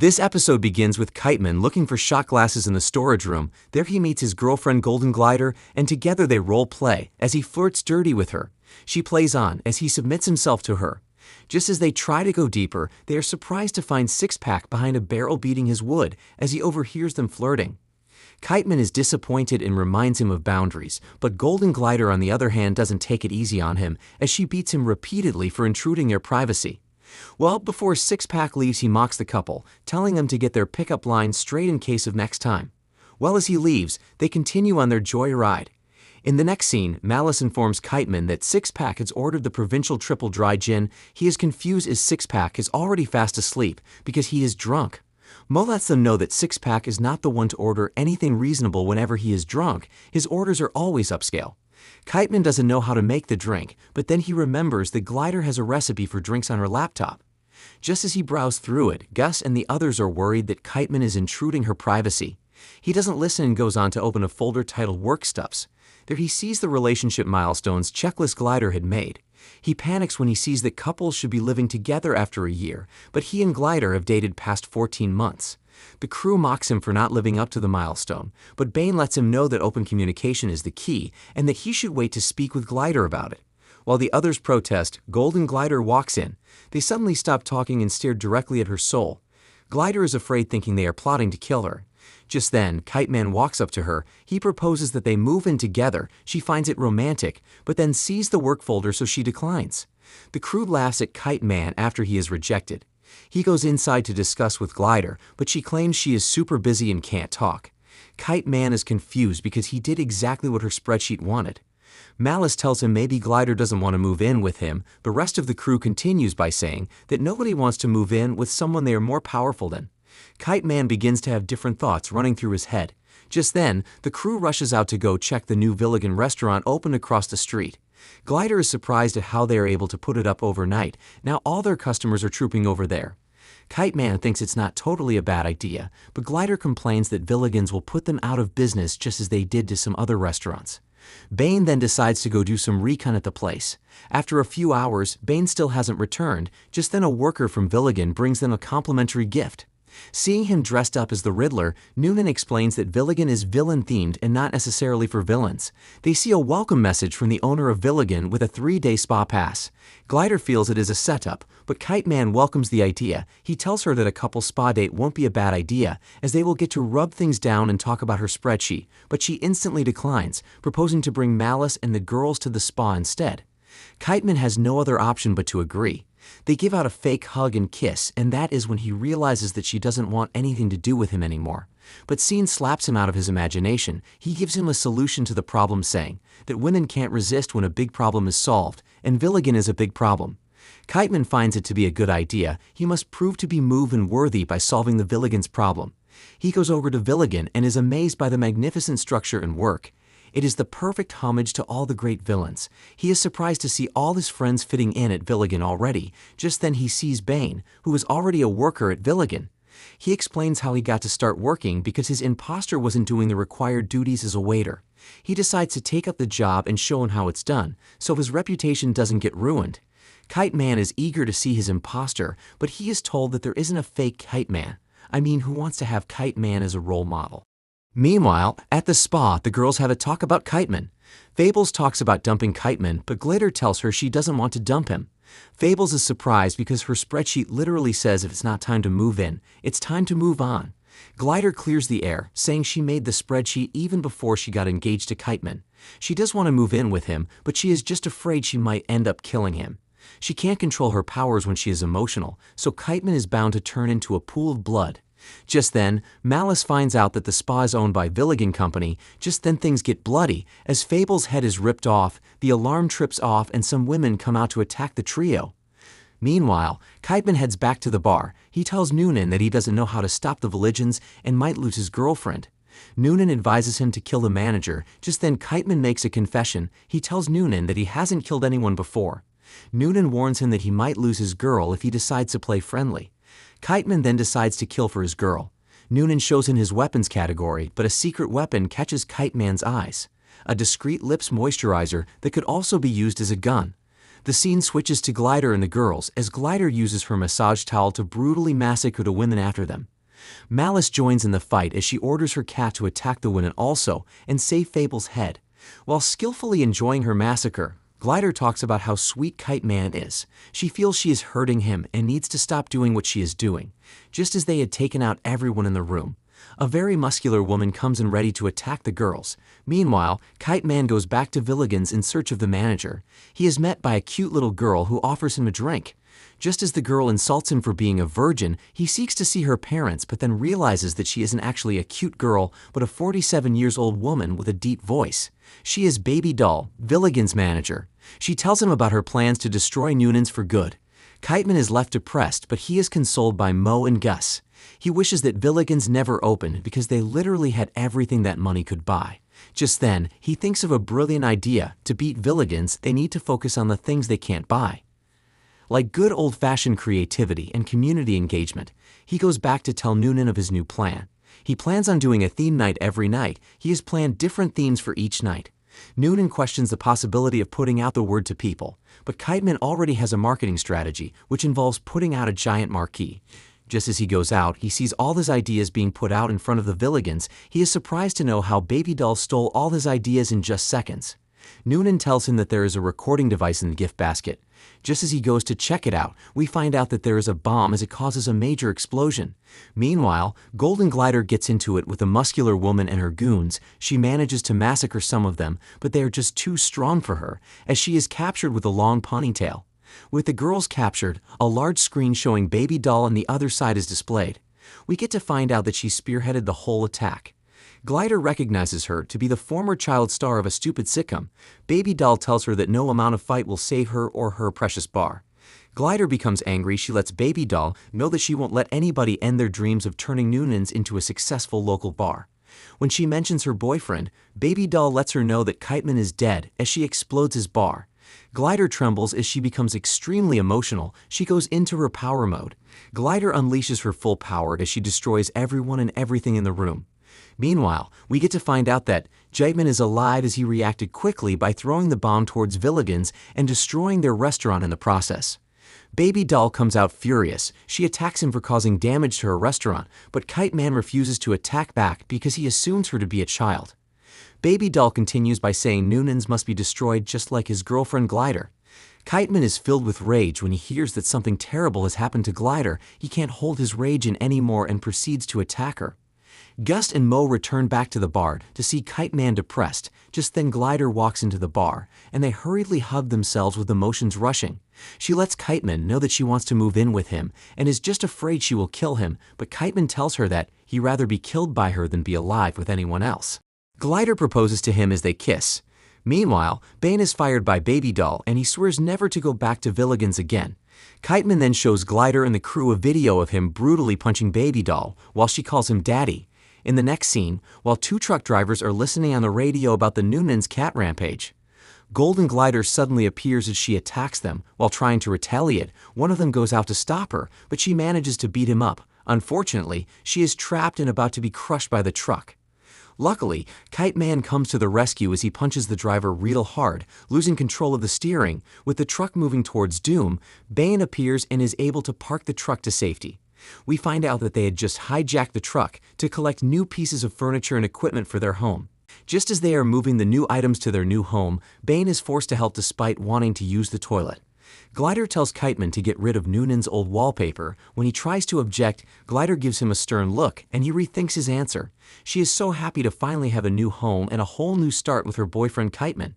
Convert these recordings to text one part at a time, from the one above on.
This episode begins with Kiteman looking for shot glasses in the storage room. There he meets his girlfriend Golden Glider, and together they role-play as he flirts dirty with her. She plays on as he submits himself to her. Just as they try to go deeper, they are surprised to find Six-Pack behind a barrel beating his wood as he overhears them flirting. Kiteman is disappointed and reminds him of boundaries, but Golden Glider on the other hand doesn't take it easy on him as she beats him repeatedly for intruding their privacy. Well, before Six-Pack leaves, he mocks the couple, telling them to get their pickup line straight in case of next time. Well, as he leaves, they continue on their joyride. In the next scene, Malice informs Kiteman that Six-Pack has ordered the provincial triple dry gin. He is confused as Six-Pack is already fast asleep because he is drunk. Mo lets them know that Six-Pack is not the one to order anything reasonable whenever he is drunk. His orders are always upscale. Kiteman doesn't know how to make the drink, but then he remembers that Glider has a recipe for drinks on her laptop. Just as he browsed through it, Gus and the others are worried that Kiteman is intruding her privacy. He doesn't listen and goes on to open a folder titled Work Stuffs. There he sees the relationship milestones checklist Glider had made. He panics when he sees that couples should be living together after a year, but he and Glider have dated past 14 months. The crew mocks him for not living up to the milestone, but Bane lets him know that open communication is the key and that he should wait to speak with Glider about it. While the others protest, Golden Glider walks in. They suddenly stop talking and stare directly at her soul. Glider is afraid, thinking they are plotting to kill her. Just then, Kiteman walks up to her. He proposes that they move in together. She finds it romantic, but then sees the work folder, so she declines. The crew laughs at Kiteman after he is rejected. He goes inside to discuss with Glider, but she claims she is super busy and can't talk. Kiteman is confused because he did exactly what her spreadsheet wanted. Malice tells him maybe Glider doesn't want to move in with him. The rest of the crew continues by saying that nobody wants to move in with someone they are more powerful than. Kiteman begins to have different thoughts running through his head. Just then, the crew rushes out to go check the new Villigan restaurant opened across the street. Glider is surprised at how they are able to put it up overnight. Now all their customers are trooping over there. Kiteman thinks it's not totally a bad idea, but Glider complains that Villigans will put them out of business just as they did to some other restaurants. Bane then decides to go do some recon at the place. After a few hours, Bane still hasn't returned. Just then a worker from Villigan brings them a complimentary gift. Seeing him dressed up as the Riddler, Noonan explains that Villigan is villain-themed and not necessarily for villains. They see a welcome message from the owner of Villigan with a 3-day spa pass. Glider feels it is a setup, but Kiteman welcomes the idea. He tells her that a couple spa date won't be a bad idea, as they will get to rub things down and talk about her spreadsheet, but she instantly declines, proposing to bring Malice and the girls to the spa instead. Kiteman has no other option but to agree. They give out a fake hug and kiss, and that is when he realizes that she doesn't want anything to do with him anymore. But Scene slaps him out of his imagination. He gives him a solution to the problem, saying that women can't resist when a big problem is solved, and Villigan is a big problem. Kiteman finds it to be a good idea. He must prove to be move-in worthy by solving the Villigan's problem. He goes over to Villigan and is amazed by the magnificent structure and work. It is the perfect homage to all the great villains. He is surprised to see all his friends fitting in at Villigan already. Just then he sees Bane, who is already a worker at Villigan. He explains how he got to start working because his imposter wasn't doing the required duties as a waiter. He decides to take up the job and show him how it's done, so his reputation doesn't get ruined. Kiteman is eager to see his imposter, but he is told that there isn't a fake Kiteman. Who wants to have Kiteman as a role model? Meanwhile, at the spa, the girls have a talk about Kiteman. Fables talks about dumping Kiteman, but Glitter tells her she doesn't want to dump him. Fables is surprised because her spreadsheet literally says if it's not time to move in, it's time to move on. Glitter clears the air, saying she made the spreadsheet even before she got engaged to Kiteman. She does want to move in with him, but she is just afraid she might end up killing him. She can't control her powers when she is emotional, so Kiteman is bound to turn into a pool of blood. Just then, Malice finds out that the spa is owned by Villigan Company. Just then things get bloody. As Fable's head is ripped off, the alarm trips off and some women come out to attack the trio. Meanwhile, Kiteman heads back to the bar. He tells Noonan that he doesn't know how to stop the Villigans and might lose his girlfriend. Noonan advises him to kill the manager. Just then Kiteman makes a confession. He tells Noonan that he hasn't killed anyone before. Noonan warns him that he might lose his girl if he decides to play friendly. Kiteman then decides to kill for his girl. Noonan shows him his weapons category, but a secret weapon catches Kiteman's eyes. A discreet lips moisturizer that could also be used as a gun. The scene switches to Glider and the girls as Glider uses her massage towel to brutally massacre the women after them. Malice joins in the fight as she orders her cat to attack the women also and save Fable's head. While skillfully enjoying her massacre, Glider talks about how sweet Kite Man is. She feels she is hurting him and needs to stop doing what she is doing, just as they had taken out everyone in the room. A very muscular woman comes in ready to attack the girls. Meanwhile, Kite Man goes back to Villigan's in search of the manager. He is met by a cute little girl who offers him a drink. Just as the girl insults him for being a virgin, he seeks to see her parents but then realizes that she isn't actually a cute girl but a 47-year-old woman with a deep voice. She is Baby Doll, Villigan's manager. She tells him about her plans to destroy Noonan's for good. Kite Man is left depressed, but he is consoled by Mo and Gus. He wishes that Villigan's never opened because they literally had everything that money could buy. Just then, he thinks of a brilliant idea. To beat Villigan's, they need to focus on the things they can't buy. Like good old-fashioned creativity and community engagement, he goes back to tell Noonan of his new plan. He plans on doing a theme night every night. He has planned different themes for each night. Noonan questions the possibility of putting out the word to people, but Kite Man already has a marketing strategy, which involves putting out a giant marquee. Just as he goes out, he sees all his ideas being put out in front of the Villigans. He is surprised to know how Baby Doll stole all his ideas in just seconds. Noonan tells him that there is a recording device in the gift basket. Just as he goes to check it out, we find out that there is a bomb as it causes a major explosion. Meanwhile, Golden Glider gets into it with a muscular woman and her goons. She manages to massacre some of them, but they are just too strong for her, as she is captured with a long ponytail. With the girls captured, a large screen showing Baby Doll on the other side is displayed. We get to find out that she spearheaded the whole attack. Glider recognizes her to be the former child star of a stupid sitcom. Baby Doll tells her that no amount of fight will save her or her precious bar. Glider becomes angry. She lets Baby Doll know that she won't let anybody end their dreams of turning Noonan's into a successful local bar. When she mentions her boyfriend, Baby Doll lets her know that Kite Man is dead as she explodes his bar. Glider trembles as she becomes extremely emotional. She goes into her power mode. Glider unleashes her full power as she destroys everyone and everything in the room. Meanwhile, we get to find out that Kite Man is alive as he reacted quickly by throwing the bomb towards Villigan's and destroying their restaurant in the process. Baby Doll comes out furious. She attacks him for causing damage to her restaurant, but Kite Man refuses to attack back because he assumes her to be a child. Baby Doll continues by saying Noonan's must be destroyed just like his girlfriend Glider. Kite Man is filled with rage when he hears that something terrible has happened to Glider. He can't hold his rage in anymore and proceeds to attack her. Gus and Mo return back to the bar to see Kite Man depressed. Just then Glider walks into the bar, and they hurriedly hug themselves with emotions rushing. She lets Kite Man know that she wants to move in with him and is just afraid she will kill him, but Kite Man tells her that he'd rather be killed by her than be alive with anyone else. Glider proposes to him as they kiss. Meanwhile, Bane is fired by Baby Doll and he swears never to go back to Villigan's again. Kite Man then shows Glider and the crew a video of him brutally punching Baby Doll while she calls him Daddy. In the next scene, while two truck drivers are listening on the radio about the Noonan's cat rampage, Golden Glider suddenly appears as she attacks them. While trying to retaliate, one of them goes out to stop her, but she manages to beat him up. Unfortunately, she is trapped and about to be crushed by the truck. Luckily, Kite Man comes to the rescue as he punches the driver real hard, losing control of the steering. With the truck moving towards doom, Bane appears and is able to park the truck to safety. We find out that they had just hijacked the truck to collect new pieces of furniture and equipment for their home. Just as they are moving the new items to their new home, Bane is forced to help despite wanting to use the toilet. Glider tells Kite Man to get rid of Noonan's old wallpaper. When he tries to object, Glider gives him a stern look and he rethinks his answer. She is so happy to finally have a new home and a whole new start with her boyfriend Kite Man.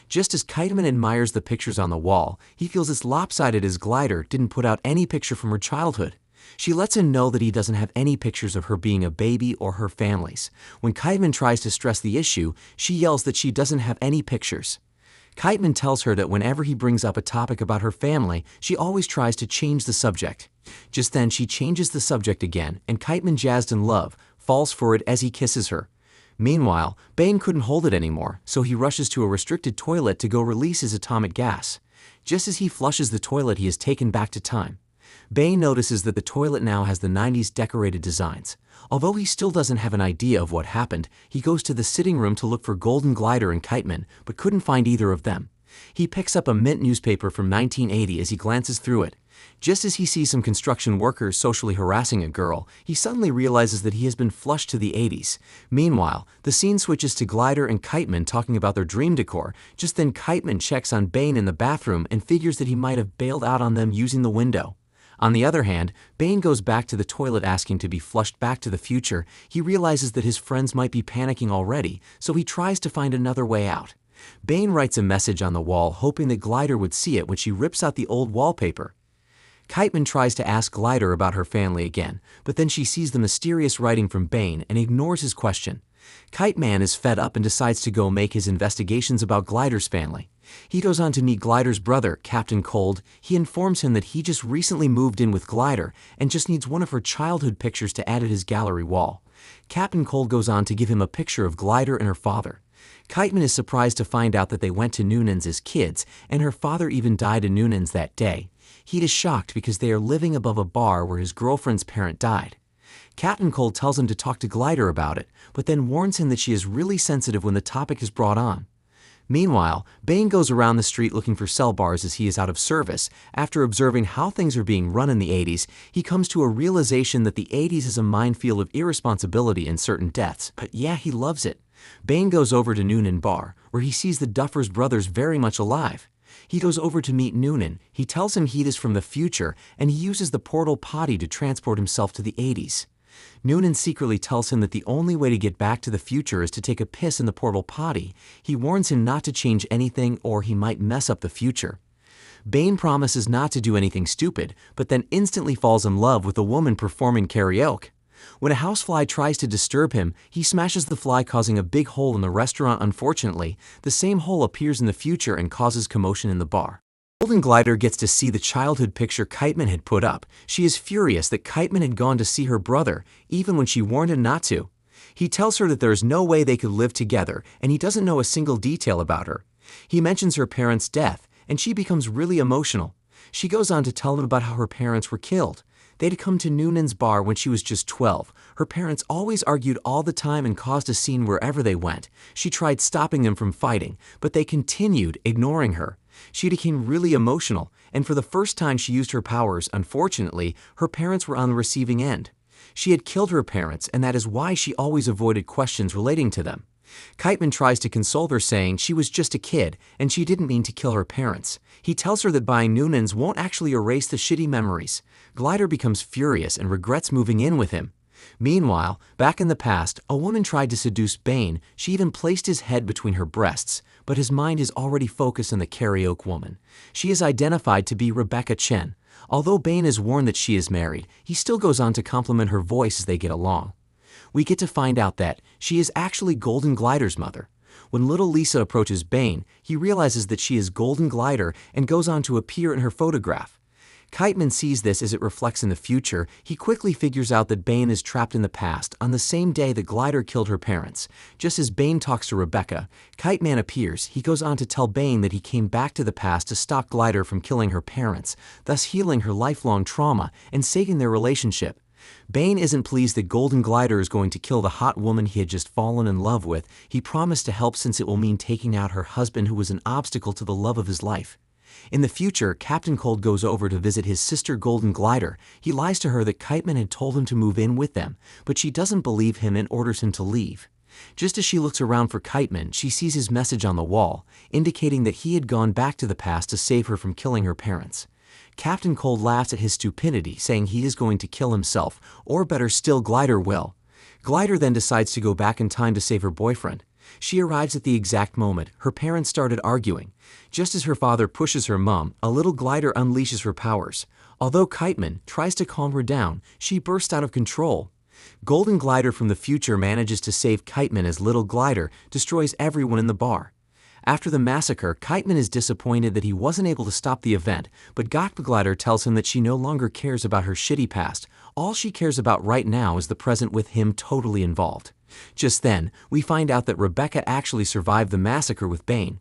Just as Kite Man admires the pictures on the wall, he feels as lopsided as Glider didn't put out any picture from her childhood. She lets him know that he doesn't have any pictures of her being a baby or her family's. When Kite Man tries to stress the issue, she yells that she doesn't have any pictures. Kite Man tells her that whenever he brings up a topic about her family, she always tries to change the subject. Just then she changes the subject again, and Kite Man, jazzed in love, falls for it as he kisses her. Meanwhile, Bane couldn't hold it anymore, so he rushes to a restricted toilet to go release his atomic gas. Just as he flushes the toilet, he is taken back to time. Bane notices that the toilet now has the 90s decorated designs. Although he still doesn't have an idea of what happened, he goes to the sitting room to look for Golden Glider and Kite Man, but couldn't find either of them. He picks up a mint newspaper from 1980 as he glances through it. Just as he sees some construction workers socially harassing a girl, he suddenly realizes that he has been flushed to the 80s. Meanwhile, the scene switches to Glider and Kiteman talking about their dream decor. Just then Kiteman checks on Bane in the bathroom and figures that he might have bailed out on them using the window. On the other hand, Bane goes back to the toilet asking to be flushed back to the future. He realizes that his friends might be panicking already, so he tries to find another way out. Bane writes a message on the wall hoping that Glider would see it when she rips out the old wallpaper. Kiteman tries to ask Glider about her family again, but then she sees the mysterious writing from Bane and ignores his question. Kiteman is fed up and decides to go make his investigations about Glider's family. He goes on to meet Glider's brother, Captain Cold. He informs him that he just recently moved in with Glider and just needs one of her childhood pictures to add at his gallery wall. Captain Cold goes on to give him a picture of Glider and her father. Kiteman is surprised to find out that they went to Noonan's as kids, and her father even died in Noonan's that day. He is shocked because they are living above a bar where his girlfriend's parent died. Captain Cold tells him to talk to Glider about it, but then warns him that she is really sensitive when the topic is brought on. Meanwhile, Bane goes around the street looking for cell bars as he is out of service. After observing how things are being run in the 80s, he comes to a realization that the 80s is a minefield of irresponsibility and certain deaths, but yeah, he loves it. Bane goes over to Noonan Bar, where he sees the Duffers brothers very much alive. He goes over to meet Noonan. He tells him he is from the future, and he uses the portal potty to transport himself to the 80s. Noonan secretly tells him that the only way to get back to the future is to take a piss in the portal potty. He warns him not to change anything or he might mess up the future. Bane promises not to do anything stupid, but then instantly falls in love with a woman performing karaoke. When a housefly tries to disturb him, he smashes the fly, causing a big hole in the restaurant. Unfortunately, the same hole appears in the future and causes commotion in the bar. Golden Glider gets to see the childhood picture Kiteman had put up. She is furious that Kiteman had gone to see her brother, even when she warned him not to. He tells her that there is no way they could live together, and he doesn't know a single detail about her. He mentions her parents' death, and she becomes really emotional. She goes on to tell him about how her parents were killed. They'd come to Noonan's bar when she was just 12. Her parents always argued all the time and caused a scene wherever they went. She tried stopping them from fighting, but they continued, ignoring her. She became really emotional, and for the first time she used her powers. Unfortunately, her parents were on the receiving end. She had killed her parents, and that is why she always avoided questions relating to them. Kiteman tries to console her, saying she was just a kid and she didn't mean to kill her parents. He tells her that buying Noonan's won't actually erase the shitty memories. Glider becomes furious and regrets moving in with him. Meanwhile, back in the past, a woman tried to seduce Bane. She even placed his head between her breasts, but his mind is already focused on the karaoke woman. She is identified to be Rebecca Chen. Although Bane is warned that she is married, he still goes on to compliment her voice as they get along. We get to find out that she is actually Golden Glider's mother. When little Lisa approaches Bane, he realizes that she is Golden Glider and goes on to appear in her photograph. Kiteman sees this as it reflects in the future. He quickly figures out that Bane is trapped in the past on the same day that Glider killed her parents. Just as Bane talks to Rebecca, Kiteman appears. He goes on to tell Bane that he came back to the past to stop Glider from killing her parents, thus healing her lifelong trauma and saving their relationship. Bane isn't pleased that Golden Glider is going to kill the hot woman he had just fallen in love with. He promised to help since it will mean taking out her husband, who was an obstacle to the love of his life. In the future, Captain Cold goes over to visit his sister Golden Glider. He lies to her that Kiteman had told him to move in with them, but she doesn't believe him and orders him to leave. Just as she looks around for Kiteman, she sees his message on the wall, indicating that he had gone back to the past to save her from killing her parents. Captain Cold laughs at his stupidity, saying he is going to kill himself, or better still, Glider will. Glider then decides to go back in time to save her boyfriend. She arrives at the exact moment her parents started arguing. Just as her father pushes her mom, a little Glider unleashes her powers. Although Kiteman tries to calm her down, she bursts out of control. Golden Glider from the future manages to save Kiteman as little Glider destroys everyone in the bar. After the massacre, Kiteman is disappointed that he wasn't able to stop the event, but Glider tells him that she no longer cares about her shitty past. All she cares about right now is the present, with him totally involved. Just then, we find out that Rebecca actually survived the massacre with Bane.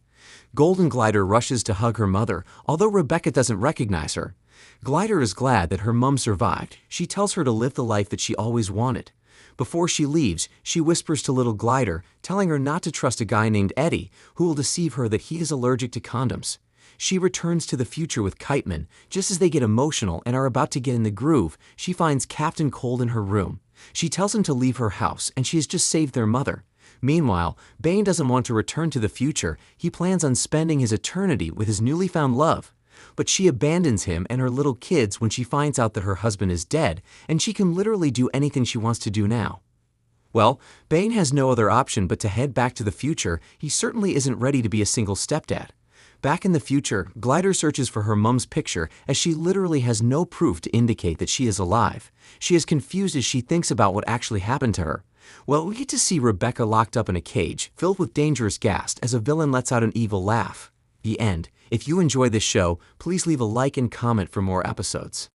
Golden Glider rushes to hug her mother, although Rebecca doesn't recognize her. Glider is glad that her mum survived. She tells her to live the life that she always wanted. Before she leaves, she whispers to little Glider, telling her not to trust a guy named Eddie, who will deceive her that he is allergic to condoms. She returns to the future with Kiteman. Just as they get emotional and are about to get in the groove, she finds Captain Cold in her room. She tells him to leave her house, and she has just saved their mother. Meanwhile, Bane doesn't want to return to the future. He plans on spending his eternity with his newly found love. But she abandons him and her little kids when she finds out that her husband is dead, and she can literally do anything she wants to do now. Well, Bane has no other option but to head back to the future. He certainly isn't ready to be a single stepdad. Back in the future, Glider searches for her mum's picture as she literally has no proof to indicate that she is alive. She is confused as she thinks about what actually happened to her. Well, we get to see Rebecca locked up in a cage, filled with dangerous gas, as a villain lets out an evil laugh. The end. If you enjoy this show, please leave a like and comment for more episodes.